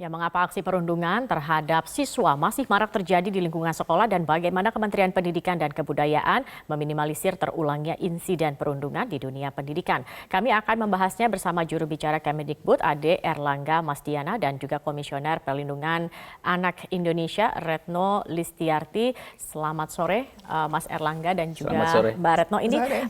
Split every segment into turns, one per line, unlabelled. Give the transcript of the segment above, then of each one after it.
Ya, mengapa aksi perundungan terhadap siswa masih marak terjadi di lingkungan sekolah dan bagaimana Kementerian Pendidikan dan Kebudayaan meminimalisir terulangnya insiden perundungan di dunia pendidikan. Kami akan membahasnya bersama juru bicara Kemendikbud Ade Erlangga Masdiana dan juga Komisioner Perlindungan Anak Indonesia Retno Listiarti. Selamat sore Mas Erlangga dan juga Mbak Retno. Ini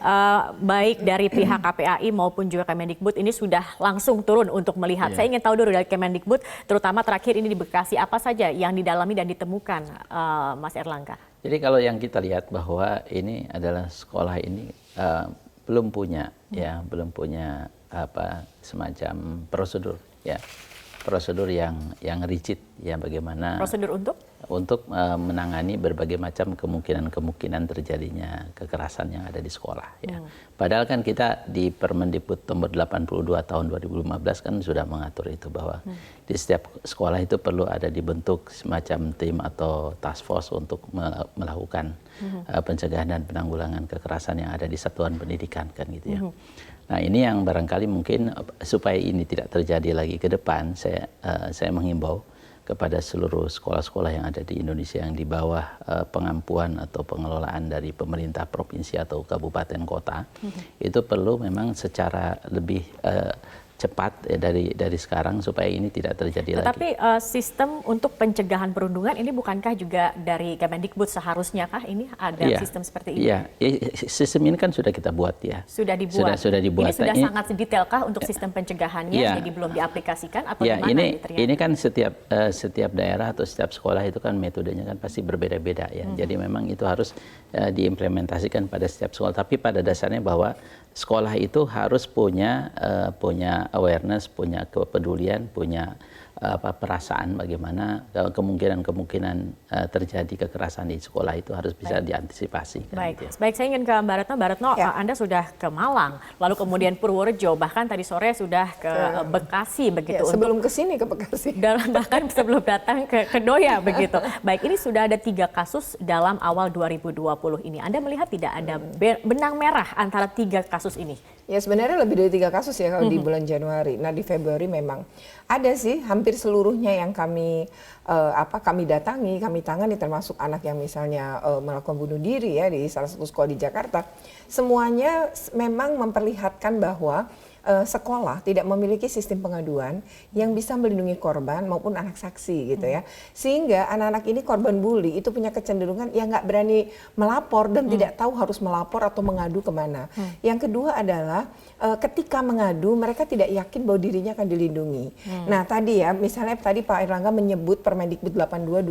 baik dari pihak KPAI maupun juga Kemendikbud ini sudah langsung turun untuk melihat. Saya ingin tahu dulu dari Kemendikbud, terutama terakhir ini di Bekasi, apa saja yang didalami dan ditemukan, Mas Erlangga?
Jadi kalau yang kita lihat bahwa ini adalah sekolah ini belum punya semacam prosedur yang rigid ya, bagaimana
prosedur
untuk menangani berbagai macam kemungkinan terjadinya kekerasan yang ada di sekolah ya. Padahal kan kita di Permendikbud nomor 82 tahun 2015 kan sudah mengatur itu bahwa di setiap sekolah itu perlu ada dibentuk semacam tim atau task force untuk melakukan pencegahan dan penanggulangan kekerasan yang ada di satuan pendidikan kan gitu ya. Nah, ini yang barangkali mungkin supaya ini tidak terjadi lagi ke depan, saya menghimbau kepada seluruh sekolah-sekolah yang ada di Indonesia yang di bawah pengampuan atau pengelolaan dari pemerintah provinsi atau kabupaten kota, itu perlu memang secara lebih cepat ya, dari sekarang supaya ini tidak terjadi lagi.
Tetapi sistem untuk pencegahan perundungan ini bukankah juga dari Kemendikbud seharusnya kah ini ada sistem seperti ini?
Iya, sistem ini kan sudah kita buat ya.
Sudah dibuat.
Sudah dibuat.
Ini sudah sangat detailkah untuk sistem pencegahannya, jadi belum diaplikasikan atau
gimana? Ini kan setiap daerah atau setiap sekolah itu kan metodenya kan pasti berbeda-beda ya. Jadi memang itu harus diimplementasikan pada setiap sekolah. Tapi pada dasarnya bahwa sekolah itu harus punya awareness, punya kepedulian, punya perasaan bagaimana kemungkinan terjadi kekerasan di sekolah itu harus bisa diantisipasi.
Baik, saya ingin ke Mbak Retno. Mbak Retno, Anda sudah ke Malang, lalu kemudian Purworejo, bahkan tadi sore sudah ke Bekasi begitu.
Ya, sebelum ke sini ke Bekasi.
Bahkan sebelum datang ke Kedoya begitu. Baik, ini sudah ada 3 kasus dalam awal 2020 ini. Anda melihat tidak ada benang merah antara 3 kasus ini?
Ya, sebenarnya lebih dari 3 kasus ya kalau di bulan Januari. Nah, di Februari memang ada sih hampir seluruhnya yang kami datangi, kami tangani, termasuk anak yang misalnya melakukan bunuh diri ya di salah satu sekolah di Jakarta. Semuanya memang memperlihatkan bahwa sekolah tidak memiliki sistem pengaduan yang bisa melindungi korban maupun anak saksi gitu ya. Sehingga anak-anak ini korban bully itu punya kecenderungan yang nggak berani melapor dan tidak tahu harus melapor atau mengadu kemana. Yang kedua adalah ketika mengadu mereka tidak yakin bahwa dirinya akan dilindungi. Nah tadi ya, misalnya tadi Pak Erlangga menyebut Permendikbud 82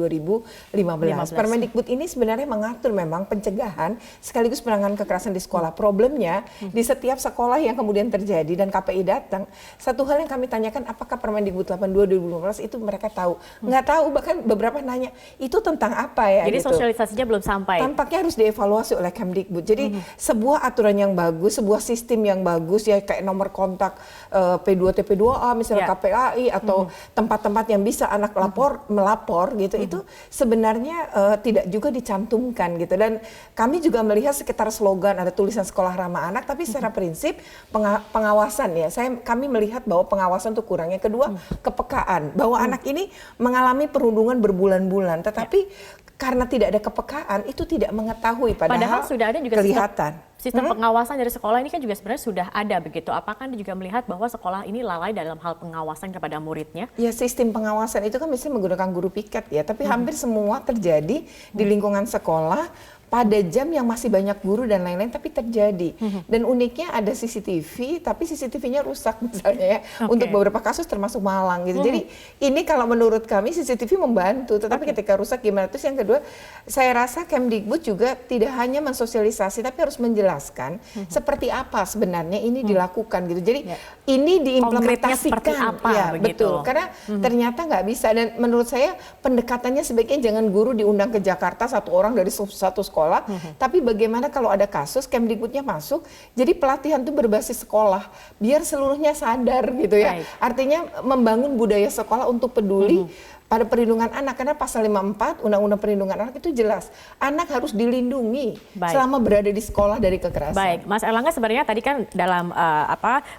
2015. Permendikbud ini sebenarnya mengatur memang pencegahan sekaligus penanganan kekerasan di sekolah. Problemnya di setiap sekolah yang kemudian terjadi dan KPI datang, satu hal yang kami tanyakan, apakah Permendikbud 82 2015 itu mereka tahu? Nggak tahu, bahkan beberapa nanya, itu tentang apa ya?
Jadi
gitu.
Sosialisasinya belum sampai?
Tampaknya harus dievaluasi oleh Kemdikbud. Jadi sebuah aturan yang bagus, sebuah sistem yang bagus ya, kayak nomor kontak P2 TP2A misalnya KPAI atau tempat-tempat yang bisa anak melapor gitu, itu sebenarnya tidak juga dicantumkan gitu. Dan kami juga melihat sekitar slogan ada tulisan sekolah ramah anak, tapi secara prinsip pengawasan ya, kami melihat bahwa pengawasan itu kurang. Yang kedua, kepekaan bahwa anak ini mengalami perundungan berbulan-bulan, tetapi karena tidak ada kepekaan itu tidak mengetahui, padahal sudah ada juga kelihatan.
Sistem pengawasan dari sekolah ini kan juga sebenarnya sudah ada begitu. Apakah Anda juga melihat bahwa sekolah ini lalai dalam hal pengawasan kepada muridnya?
Ya, sistem pengawasan itu kan misalnya menggunakan guru piket ya, tapi hampir semua terjadi di lingkungan sekolah pada jam yang masih banyak guru dan lain-lain, tapi terjadi. Dan uniknya ada CCTV, tapi CCTV-nya rusak misalnya ya, untuk beberapa kasus termasuk Malang gitu. Jadi ini kalau menurut kami CCTV membantu, tetapi ketika rusak gimana? Terus yang kedua, saya rasa Kemdikbud juga tidak hanya mensosialisasi, tapi harus menjelaskan seperti apa sebenarnya ini dilakukan gitu. Jadi ini diimplementasikan.
Apa,
ya,
begitu.
Betul. Karena ternyata nggak bisa. Dan menurut saya pendekatannya sebaiknya jangan guru diundang ke Jakarta satu orang dari satu sekolah, tapi bagaimana kalau ada kasus Kemdikbudnya masuk, jadi pelatihan itu berbasis sekolah, biar seluruhnya sadar gitu ya. Artinya membangun budaya sekolah untuk peduli pada perlindungan anak, karena pasal 54 Undang-Undang Perlindungan Anak itu jelas, anak harus dilindungi selama berada di sekolah dari kekerasan.
Baik, Mas Erlangga, sebenarnya tadi kan dalam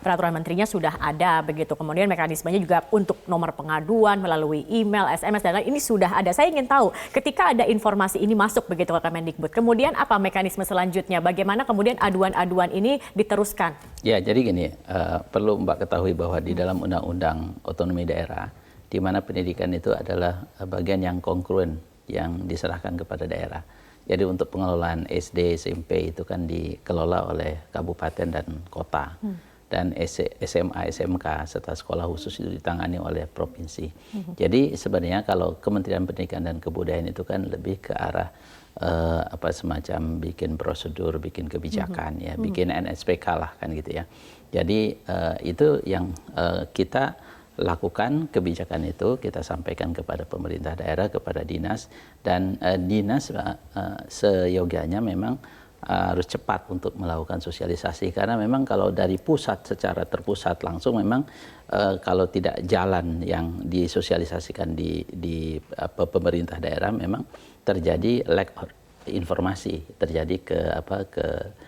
peraturan menterinya sudah ada begitu, kemudian mekanismenya juga untuk nomor pengaduan melalui email, SMS dan lain ini sudah ada. Saya ingin tahu, ketika ada informasi ini masuk begitu ke Kemendikbud, kemudian apa mekanisme selanjutnya? Bagaimana kemudian aduan-aduan ini diteruskan?
Ya, jadi gini, perlu Mbak ketahui bahwa di dalam Undang-Undang Otonomi Daerah, di mana pendidikan itu adalah bagian yang kongruen yang diserahkan kepada daerah. Jadi untuk pengelolaan SD, SMP itu kan dikelola oleh kabupaten dan kota. Dan SMA, SMK serta sekolah khusus itu ditangani oleh provinsi. Jadi sebenarnya kalau Kementerian Pendidikan dan Kebudayaan itu kan lebih ke arah semacam bikin prosedur, bikin kebijakan, ya, bikin NSPK lah kan gitu ya. Jadi itu yang kita lakukan, kebijakan itu kita sampaikan kepada pemerintah daerah, kepada dinas, dan dinas seyogianya memang harus cepat untuk melakukan sosialisasi, karena memang kalau dari pusat secara terpusat langsung memang kalau tidak jalan yang disosialisasikan di pemerintah daerah memang terjadi lack informasi, terjadi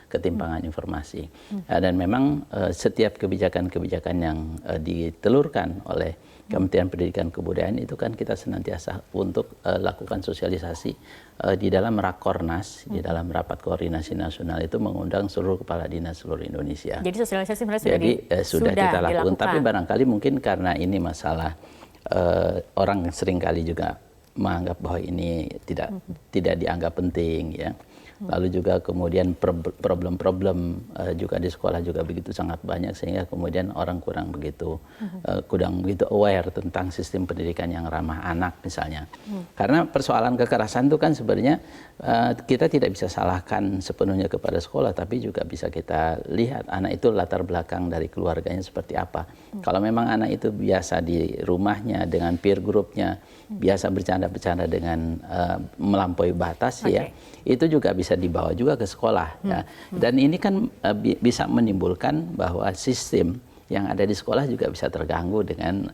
ketimpangan informasi. Dan memang setiap kebijakan-kebijakan yang ditelurkan oleh Kementerian Pendidikan Kebudayaan itu kan kita senantiasa untuk lakukan sosialisasi di dalam Rakornas, di dalam rapat koordinasi nasional itu mengundang seluruh kepala dinas seluruh Indonesia.
Jadi sosialisasi
sudah kita lakukan, tapi barangkali mungkin karena ini masalah orang seringkali juga menganggap bahwa ini tidak dianggap penting, ya. Lalu juga kemudian problem-problem juga di sekolah juga begitu sangat banyak, sehingga kemudian orang kurang begitu aware tentang sistem pendidikan yang ramah anak misalnya. Karena persoalan kekerasan itu kan sebenarnya kita tidak bisa salahkan sepenuhnya kepada sekolah, tapi juga bisa kita lihat anak itu latar belakang dari keluarganya seperti apa. Kalau memang anak itu biasa di rumahnya dengan peer groupnya, biasa bercanda-bercanda dengan melampaui batas, ya, itu juga bisa dibawa juga ke sekolah, ya. Dan ini kan bisa menimbulkan bahwa sistem yang ada di sekolah juga bisa terganggu dengan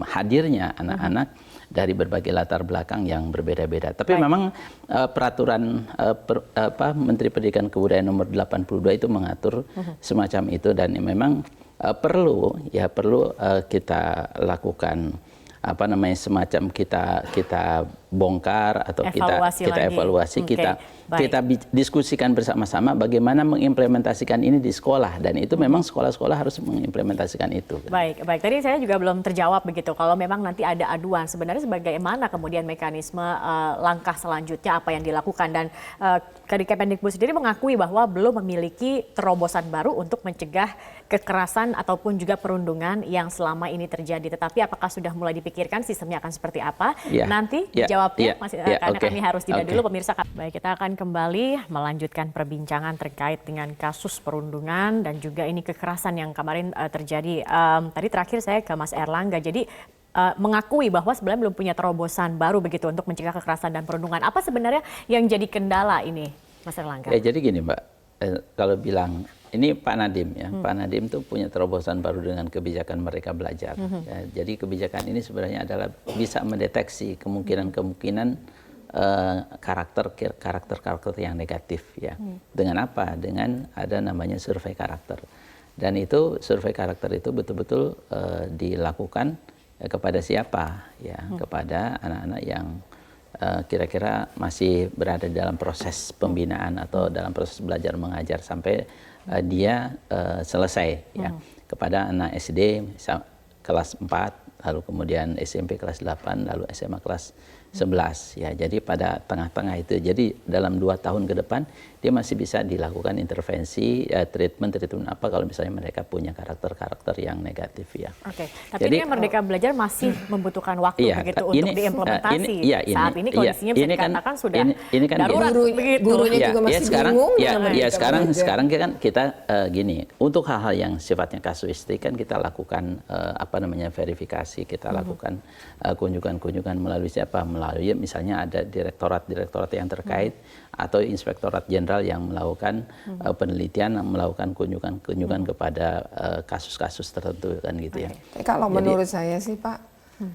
hadirnya anak-anak dari berbagai latar belakang yang berbeda-beda. Tapi memang peraturan Menteri Pendidikan Kebudayaan nomor 82 itu mengatur semacam itu, dan memang perlu kita lakukan semacam kita bongkar atau kita evaluasi, kita diskusikan bersama-sama bagaimana mengimplementasikan ini di sekolah, dan itu memang sekolah-sekolah harus mengimplementasikan itu.
Baik. Tadi saya juga belum terjawab begitu. Kalau memang nanti ada aduan, sebenarnya bagaimana kemudian mekanisme langkah selanjutnya apa yang dilakukan, dan Kemendikbud sendiri mengakui bahwa belum memiliki terobosan baru untuk mencegah kekerasan ataupun juga perundungan yang selama ini terjadi. Tetapi apakah sudah mulai dipikirkan sistemnya akan seperti apa? Nanti dijawabnya, karena kami harus jeda dulu, pemirsa. Baik, kita akan kembali melanjutkan perbincangan terkait dengan kasus perundungan dan juga ini kekerasan yang kemarin terjadi. Tadi terakhir saya ke Mas Erlangga, jadi mengakui bahwa sebenarnya belum punya terobosan baru begitu untuk mencegah kekerasan dan perundungan. Apa sebenarnya yang jadi kendala ini, Mas Erlangga?
Ya, jadi gini, Mbak, kalau bilang ini Pak Nadiem, ya, Pak Nadiem tuh punya terobosan baru dengan kebijakan Merdeka Belajar. Ya, jadi kebijakan ini sebenarnya adalah bisa mendeteksi kemungkinan karakter yang negatif, ya. Dengan apa? Dengan ada namanya survei karakter. Dan itu survei karakter itu betul-betul dilakukan kepada siapa, ya, kepada anak-anak yang kira-kira masih berada dalam proses pembinaan atau dalam proses belajar mengajar sampai dia selesai, ya. Kepada anak SD kelas 4, lalu kemudian SMP kelas 8, lalu SMA kelas 11, ya. Jadi pada tengah-tengah itu, jadi dalam 2 tahun ke depan dia masih bisa dilakukan intervensi, treatment apa kalau misalnya mereka punya karakter yang negatif, ya.
Oke, tapi jadi, ini Merdeka Belajar masih membutuhkan waktu begitu untuk diimplementasi. Saat ini kondisinya bisa dikatakan sudah darurat begitu.
Gurunya juga masih bingung.
Sekarang kan kita gini, untuk hal-hal yang sifatnya kasuistik kan kita lakukan verifikasi, kita lakukan kunjungan melalui siapa? Melalui misalnya ada direktorat yang terkait atau inspektorat jenderal yang melakukan penelitian, melakukan kunjungan kepada kasus-kasus tertentu, kan gitu, ya.
Kalau menurut saya sih, Pak,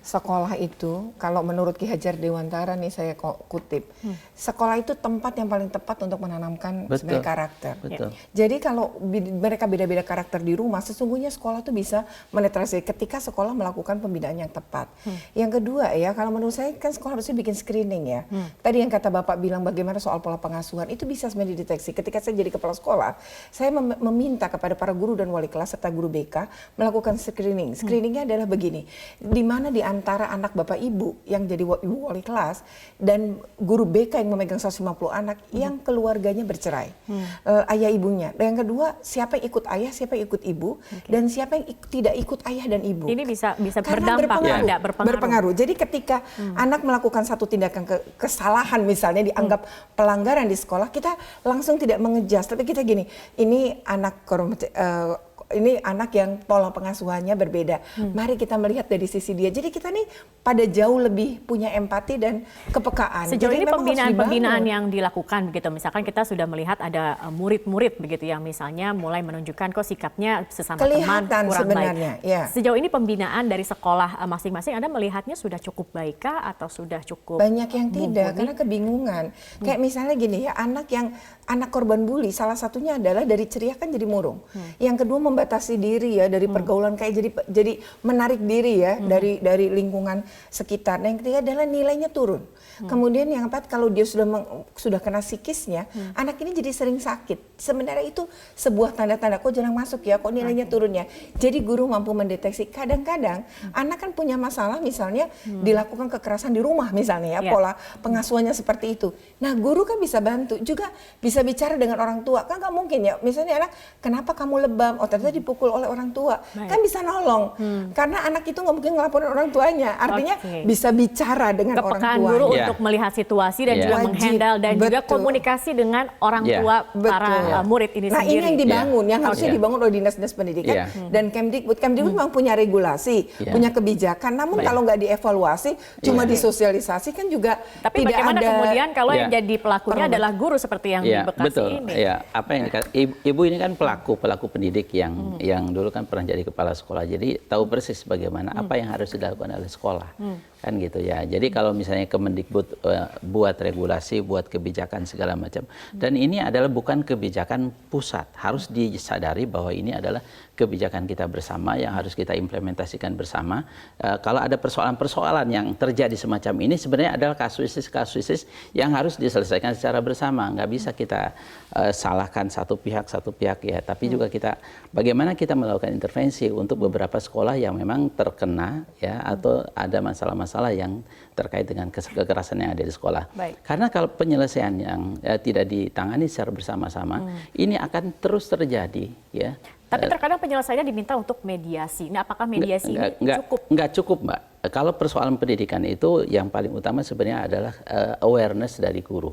sekolah itu, kalau menurut Ki Hajar Dewantara nih saya kutip, sekolah itu tempat yang paling tepat untuk menanamkan sebenarnya karakter.
Betul.
Jadi kalau mereka beda-beda karakter di rumah, sesungguhnya sekolah itu bisa menetrasi ketika sekolah melakukan pembinaan yang tepat. Yang kedua ya, kalau menurut saya kan sekolah harusnya bikin screening ya. Tadi yang kata Bapak bilang bagaimana soal pola pengasuhan, itu bisa sebenarnya dideteksi. Ketika saya jadi kepala sekolah, saya meminta kepada para guru dan wali kelas serta guru BK melakukan screening. Screeningnya adalah begini, di mana di antara anak Bapak Ibu yang jadi ibu wali kelas dan guru BK yang memegang 150 anak yang keluarganya bercerai, ayah ibunya. Dan yang kedua, siapa yang ikut ayah, siapa yang ikut ibu, dan siapa yang tidak ikut ayah dan ibu.
Ini bisa
Karena
berdampak,
berpengaruh. Jadi ketika anak melakukan satu tindakan kesalahan misalnya dianggap pelanggaran di sekolah, kita langsung tidak mengejas, tapi kita gini, ini anak ini anak yang pola pengasuhannya berbeda. Mari kita melihat dari sisi dia. Jadi kita nih pada jauh lebih punya empati dan kepekaan.
Sejauh
Jadi
ini pembinaan yang dilakukan begitu, misalkan kita sudah melihat ada murid-murid begitu yang misalnya mulai menunjukkan kok sikapnya sesama teman kurang
sebenarnya,
baik.
ya.
Sejauh ini pembinaan dari sekolah masing-masing, Anda melihatnya sudah cukup baik kah atau sudah cukup
banyak yang tidak,
mumpuni?
karena kebingungan. Kayak misalnya gini ya, anak korban bully, salah satunya adalah dari ceria kan jadi murung. Yang kedua membatasi diri ya dari pergaulan, kayak jadi menarik diri ya dari lingkungan sekitar. Nah, yang ketiga adalah nilainya turun. Kemudian yang keempat, kalau dia sudah kena psikisnya, anak ini jadi sering sakit. Sebenarnya itu sebuah tanda-tanda, kok jarang masuk ya, kok nilainya turunnya. Jadi guru mampu mendeteksi. Kadang-kadang anak kan punya masalah, misalnya dilakukan kekerasan di rumah misalnya ya, pola pengasuhannya seperti itu. Nah, guru kan bisa bantu, juga bisa bicara dengan orang tua. Kan nggak mungkin ya, misalnya anak, kenapa kamu lebam? Oh, ternyata dipukul oleh orang tua. Kan bisa nolong. Karena anak itu nggak mungkin ngelaporin orang tuanya. Artinya bisa bicara dengan orang
kepekaan
tua.
guru untuk melihat situasi dan juga menghandle dan juga komunikasi dengan orang tua para murid ini
nah,
sendiri.
ini yang dibangun, yang harusnya dibangun oleh dinas-dinas pendidikan dan Kemdikbud. Kemdikbud memang punya regulasi, punya kebijakan. Namun kalau nggak dievaluasi, cuma disosialisasi kan juga
tapi
tidak
bagaimana
ada.
Kemudian kalau yang jadi pelakunya adalah guru seperti yang di Bekasi
betul.
ini.
Apa yang ibu ini kan pelaku pendidik yang dulu kan pernah jadi kepala sekolah. Jadi tahu persis bagaimana apa yang harus dilakukan oleh sekolah. Kan gitu ya. Jadi kalau misalnya Kemendikbud buat regulasi, buat kebijakan segala macam. Dan ini adalah bukan kebijakan pusat. Harus disadari bahwa ini adalah kebijakan kita bersama yang harus kita implementasikan bersama. Kalau ada persoalan-persoalan yang terjadi semacam ini sebenarnya adalah kasus-kasus yang harus diselesaikan secara bersama. Nggak bisa kita salahkan satu pihak ya. Tapi juga kita bagaimana kita melakukan intervensi untuk beberapa sekolah yang memang terkena ya atau ada masalah-masalah yang terkait dengan kekerasan yang ada di sekolah. Karena kalau penyelesaian yang tidak ditangani secara bersama-sama, ini akan terus terjadi ya.
Tapi terkadang penyelesaiannya diminta untuk mediasi. Nah, apakah mediasi ini cukup?
Nggak cukup, Mbak. Kalau persoalan pendidikan itu yang paling utama sebenarnya adalah awareness dari guru.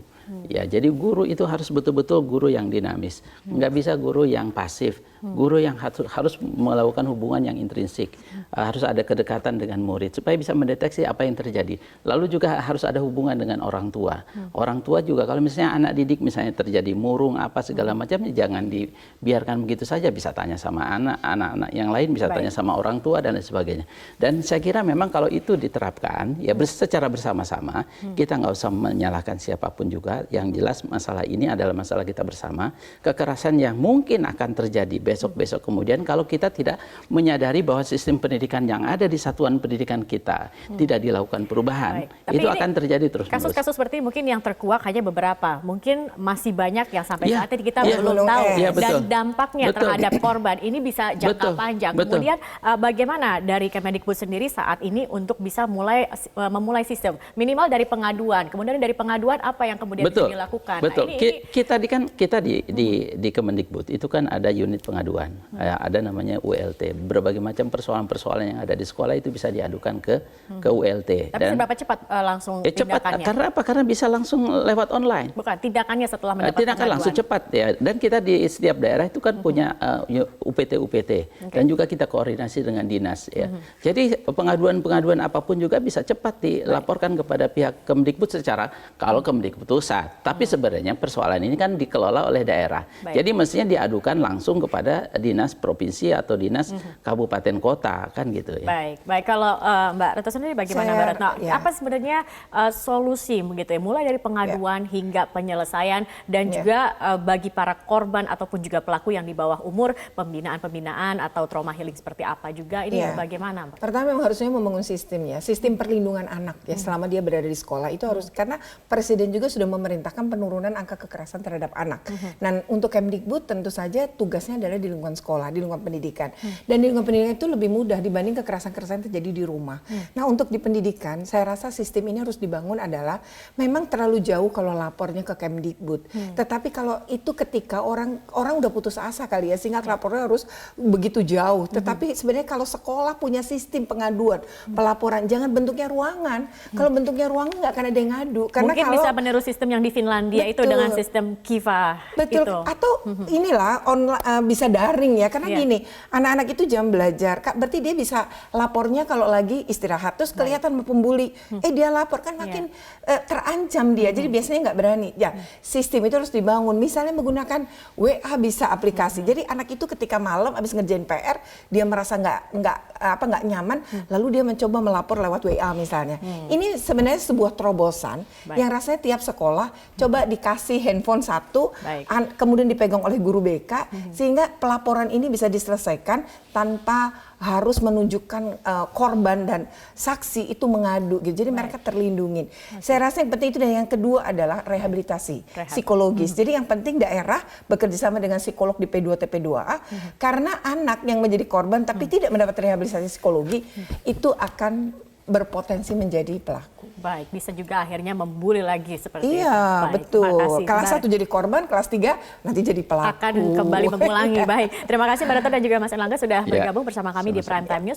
Ya, jadi guru itu harus betul-betul guru yang dinamis. Nggak bisa guru yang pasif. Guru yang harus melakukan hubungan yang intrinsik. Harus ada kedekatan dengan murid supaya bisa mendeteksi apa yang terjadi. Lalu juga harus ada hubungan dengan orang tua. Orang tua juga kalau misalnya anak didik misalnya terjadi murung apa segala macam, jangan dibiarkan begitu saja. Bisa tanya sama anak-anak yang lain, bisa tanya sama orang tua dan lain sebagainya. Dan saya kira memang kalau itu diterapkan ya secara bersama-sama, kita nggak usah menyalahkan siapapun juga. Yang jelas masalah ini adalah masalah kita bersama. Kekerasan yang mungkin akan terjadi besok-besok kemudian kalau kita tidak menyadari bahwa sistem pendidikan yang ada di satuan pendidikan kita tidak dilakukan perubahan, itu akan terjadi terus.
Kasus-kasus seperti mungkin yang terkuak hanya beberapa, mungkin masih banyak yang sampai saat ini kita belum tahu dan dampaknya terhadap korban ini bisa jangka panjang. Kemudian bagaimana dari Kemendikbud sendiri saat ini untuk bisa memulai sistem minimal dari pengaduan, kemudian dari pengaduan apa yang kemudian bisa dilakukan.
Betul.
Nah,
kita di Kemendikbud itu kan ada unit pengaduan, ada namanya ULT. Berbagai macam persoalan-persoalan yang ada di sekolah itu bisa diadukan ke ULT.
Tapi seberapa cepat langsung tindakannya?
Karena apa? Karena bisa langsung lewat online.
Bukan, tindakannya setelah mendapatkan
tindakan langsung cepat ya. Dan kita di setiap daerah itu kan punya UPT dan juga kita koordinasi dengan dinas ya. Jadi pengaduan apapun juga bisa cepat dilaporkan kepada pihak Kemdikbud secara kalau Kemdikbud itu pusat. Tapi sebenarnya persoalan ini kan dikelola oleh daerah.
Baik.
Jadi mestinya diadukan langsung kepada dinas provinsi atau dinas kabupaten kota kan gitu ya.
Baik. Kalau Mbak Retno sendiri bagaimana Mbak Retno?
Ya.
Apa sebenarnya solusi begitu ya, mulai dari pengaduan hingga penyelesaian dan juga bagi para korban ataupun juga pelaku yang di bawah umur, pembinaan atau trauma healing seperti apa juga ini bagaimana Mbak?
Pertama memang harusnya membangun sistem ya, sistem perlindungan anak ya selama dia berada di sekolah itu harus, karena Presiden juga sudah memerintahkan penurunan angka kekerasan terhadap anak. Dan untuk Kemdikbud tentu saja tugasnya adalah di lingkungan sekolah, di lingkungan pendidikan. Dan di lingkungan pendidikan itu lebih mudah dibanding kekerasan-kekerasan yang terjadi di rumah. Nah untuk di pendidikan, saya rasa sistem ini harus dibangun adalah memang terlalu jauh kalau lapornya ke Kemdikbud. Tetapi kalau itu ketika orang udah putus asa kali ya, sehingga lapornya harus begitu jauh. Tetapi sebenarnya kalau sekolah punya sistem pengaduan, pelaporan, jangan bentuknya ruangan. Kalau bentuknya ruangan nggak akan ada yang ngadu. Karena
Mungkin
kalau,
bisa meniru sistem yang di Finlandia itu dengan sistem Kiva.
Betul.
Gitu.
Atau inilah bisa daring ya. Karena gini, anak-anak itu jam belajar. Berarti dia bisa lapornya kalau lagi istirahat. Terus kelihatan pembuli. Dia lapor kan makin terancam dia. Jadi biasanya nggak berani. Ya, sistem itu harus dibangun. Misalnya menggunakan WA bisa aplikasi. Jadi anak itu ketika malam habis ngerjain PR, dia merasa nggak nyaman, lalu dia mencoba melapor lewat WA misalnya. Ini sebenarnya sebuah terobosan yang rasanya tiap sekolah coba dikasih handphone satu, kemudian dipegang oleh guru BK, sehingga pelaporan ini bisa diselesaikan tanpa harus menunjukkan korban dan saksi itu mengadu gitu. Jadi mereka terlindungi. Saya rasa yang penting itu, dan yang kedua adalah rehabilitasi psikologis. Jadi yang penting daerah bekerja sama dengan psikolog di P2TP2A, karena anak yang menjadi korban tapi tidak mendapat rehabilitasi psikologi itu akan berpotensi menjadi pelaku.
Baik, bisa juga akhirnya membuli lagi seperti itu.
Iya,
Baik,
betul.
makasih.
Kelas 1 jadi korban, kelas 3 nanti jadi pelaku.
Akan kembali mengulangi. Baik, terima kasih Mbak Retno dan juga Mas Erlangga sudah bergabung bersama kami di Prime Time News.